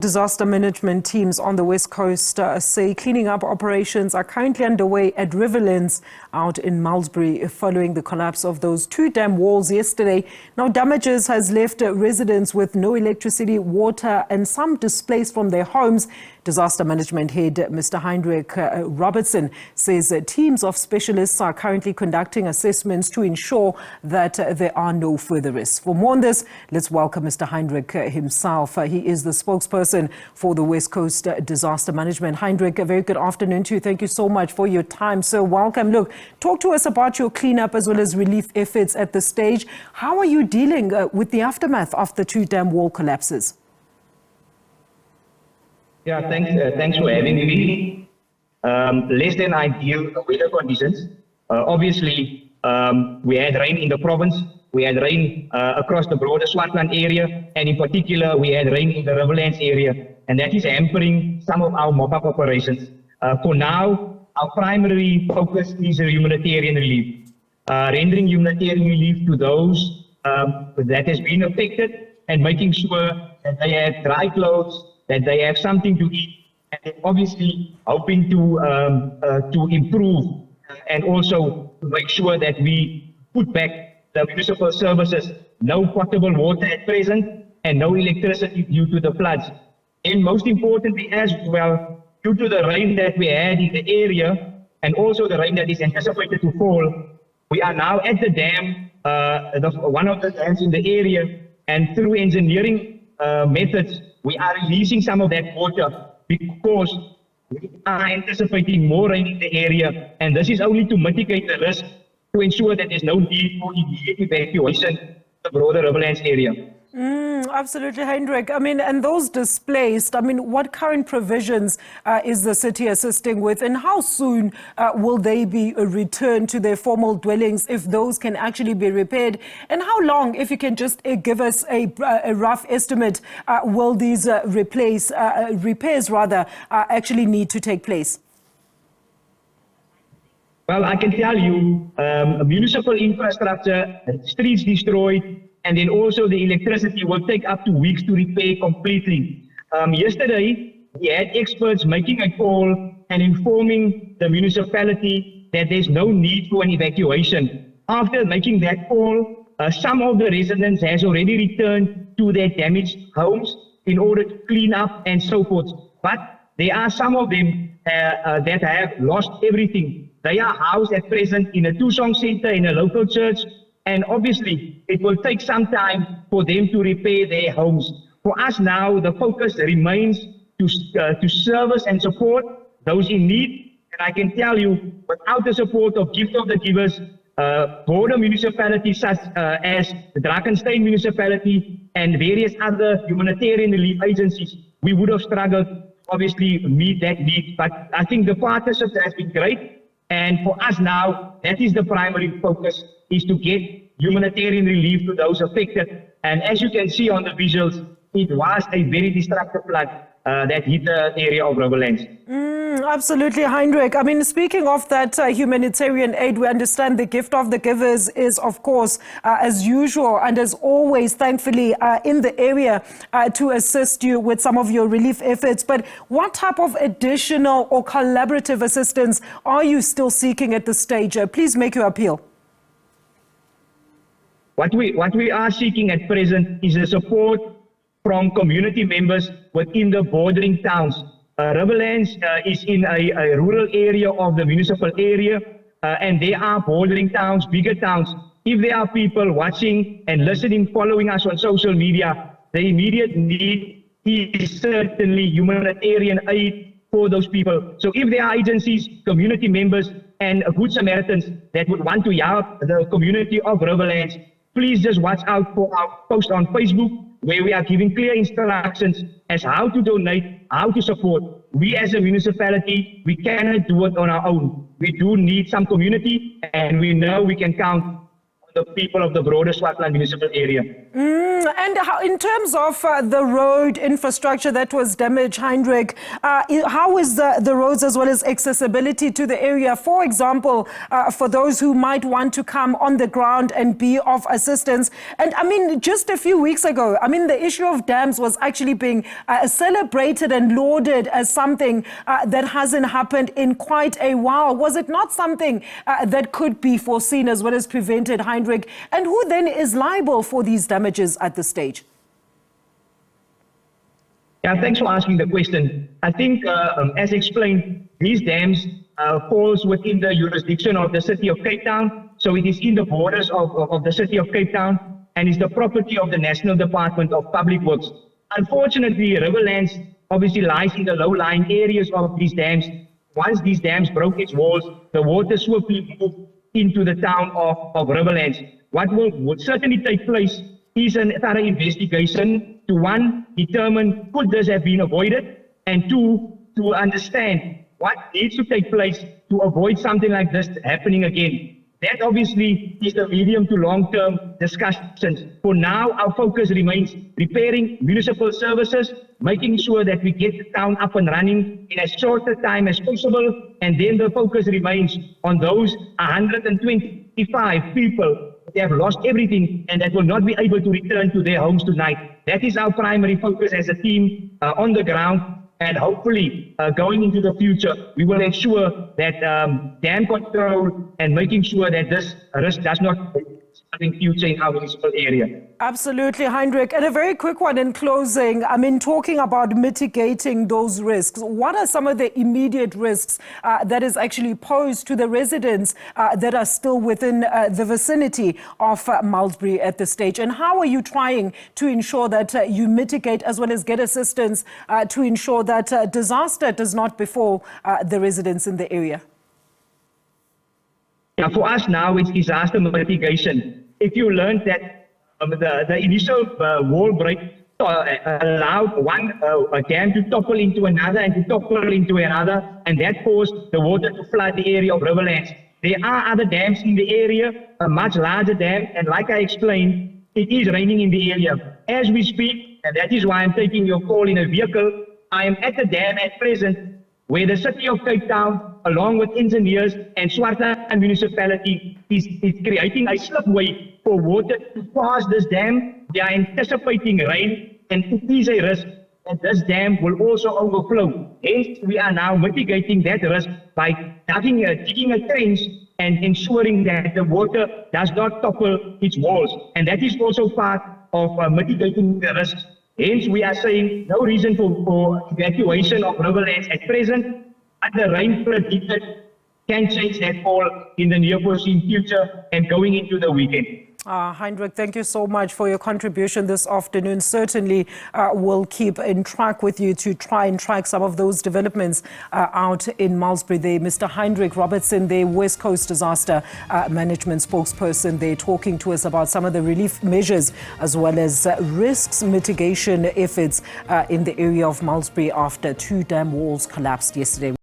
Disaster management teams on the West Coast say cleaning up operations are currently underway at Riverlands out in Malmesbury following the collapse of those two dam walls yesterday. Now, damages has left residents with no electricity, water and some displaced from their homes. Disaster management head Mr. Heinrich Robertson says teams of specialists are currently conducting assessments to ensure that there are no further risks. For more on this, let's welcome Mr. Heinrich himself. He is the spokesperson for the West Coast Disaster Management. Heinrich, a very good afternoon to you. Thank you so much for your time. So welcome. Look, talk to us about your cleanup as well as relief efforts at this stage. How are you dealing with the aftermath of the two dam wall collapses? Yeah, thanks for having me. Less than ideal weather conditions. Obviously, we had rain in the province. We had rain across the broader Swartland area, and in particular, we had rain in the Riverlands area, and that is hampering some of our mop-up operations. For now, our primary focus is humanitarian relief, rendering humanitarian relief to those that has been affected, and making sure that they have dry clothes, that they have something to eat, and obviously hoping to improve and also make sure that we put back the municipal services, no potable water at present and no electricity due to the floods. And most importantly as well, due to the rain that we had in the area and also the rain that is anticipated to fall, we are now at the dam, one of the dams in the area, and through engineering methods, we are releasing some of that water because we are anticipating more rain in the area, and this is only to mitigate the risk to ensure that there's no need for immediate evacuation of the broader Riverlands area. Absolutely, Heinrich. I mean, and those displaced, I mean, what current provisions is the city assisting with, and how soon will they be returned to their formal dwellings if those can actually be repaired? And how long, if you can just give us a rough estimate, will these repairs actually need to take place? Well, I can tell you, municipal infrastructure, streets destroyed, and then also the electricity will take up to weeks to repair completely. Yesterday, we had experts making a call and informing the municipality that there's no need for an evacuation. After making that call, some of the residents has already returned to their damaged homes in order to clean up and so forth. But there are some of them that have lost everything. They are housed at present in a Tusong center, in a local church, and obviously it will take some time for them to repair their homes. For us now, the focus remains to service and support those in need. And I can tell you, without the support of Gift of the Givers, border municipalities such as the Drakensberg municipality and various other humanitarian relief agencies, we would have struggled to obviously meet that need. But I think the partnership has been great. And for us now, that is the primary focus, is to get humanitarian relief to those affected. And as you can see on the visuals, it was a very destructive flood that hit the area of Riverlands. Absolutely, Heinrich. I mean, speaking of that humanitarian aid, we understand the Gift of the Givers is, of course, as usual and as always, thankfully, in the area to assist you with some of your relief efforts. But what type of additional or collaborative assistance are you still seeking at this stage? Please make your appeal. What we are seeking at present is the support from community members within the bordering towns. Riverlands is in a rural area of the municipal area, and there are bordering towns, bigger towns. If there are people watching and listening, following us on social media, the immediate need is certainly humanitarian aid for those people. So if there are agencies, community members, and good Samaritans that would want to help the community of Riverlands, please just watch out for our post on Facebook, where we are giving clear instructions as how to donate, how to support. We as a municipality, we cannot do it on our own. We do need some community, and we know we can count on the people of the broader Swartland municipal area. And how, in terms of the road infrastructure that was damaged, Heinrich, how is the roads as well as accessibility to the area? For example, for those who might want to come on the ground and be of assistance. And I mean, just a few weeks ago, I mean, the issue of dams was actually being celebrated and lauded as something that hasn't happened in quite a while. Was it not something that could be foreseen as well as prevented, Heinrich? And who then is liable for these damages at this stage? Yeah, thanks for asking the question. I think, as explained, these dams falls within the jurisdiction of the city of Cape Town. So it is in the borders of the city of Cape Town and is the property of the National Department of Public Works. Unfortunately, Riverlands obviously lies in the low-lying areas of these dams. Once these dams broke its walls, the water swiftly moved into the town of Riverlands. What will certainly take place is a thorough investigation to, one, determine could this have been avoided, and two, to understand what needs to take place to avoid something like this happening again. That obviously is the medium to long-term discussions. For now, our focus remains repairing municipal services, making sure that we get the town up and running in as short a time as possible, and then the focus remains on those 125 people that have lost everything and that will not be able to return to their homes tonight. That is our primary focus as a team on the ground. And hopefully, going into the future, we will ensure that dam control and making sure that this risk does not in future in our municipal area. Absolutely, Heinrich. And a very quick one in closing. I mean, talking about mitigating those risks, what are some of the immediate risks that is actually posed to the residents that are still within the vicinity of Malmesbury at this stage? And how are you trying to ensure that you mitigate as well as get assistance to ensure that disaster does not befall the residents in the area? Yeah, for us now, it's disaster mitigation. If you learned that the initial wall break allowed one dam to topple into another and to topple into another, and that caused the water to flood the area of Riverlands. There are other dams in the area, a much larger dam, and like I explained, it is raining in the area. As we speak, and that is why I'm taking your call in a vehicle, I am at the dam at present, where the city of Cape Town, along with engineers and Swarta municipality, is creating a slipway for water to pass this dam. They are anticipating rain, and it is a risk that this dam will also overflow. Hence, we are now mitigating that risk by digging a trench and ensuring that the water does not topple its walls. And that is also part of mitigating the risks. Hence, we are saying no reason for evacuation of Riverlands at present, but the rain predicted can change that call in the near foreseen future and going into the weekend. Heinrich, thank you so much for your contribution this afternoon. Certainly we'll keep in track with you to try and track some of those developments out in Malmesbury. There, Mr. Heinrich Robertson, the West Coast Disaster Management spokesperson, they're talking to us about some of the relief measures as well as risks mitigation efforts in the area of Malmesbury after 2 dam walls collapsed yesterday.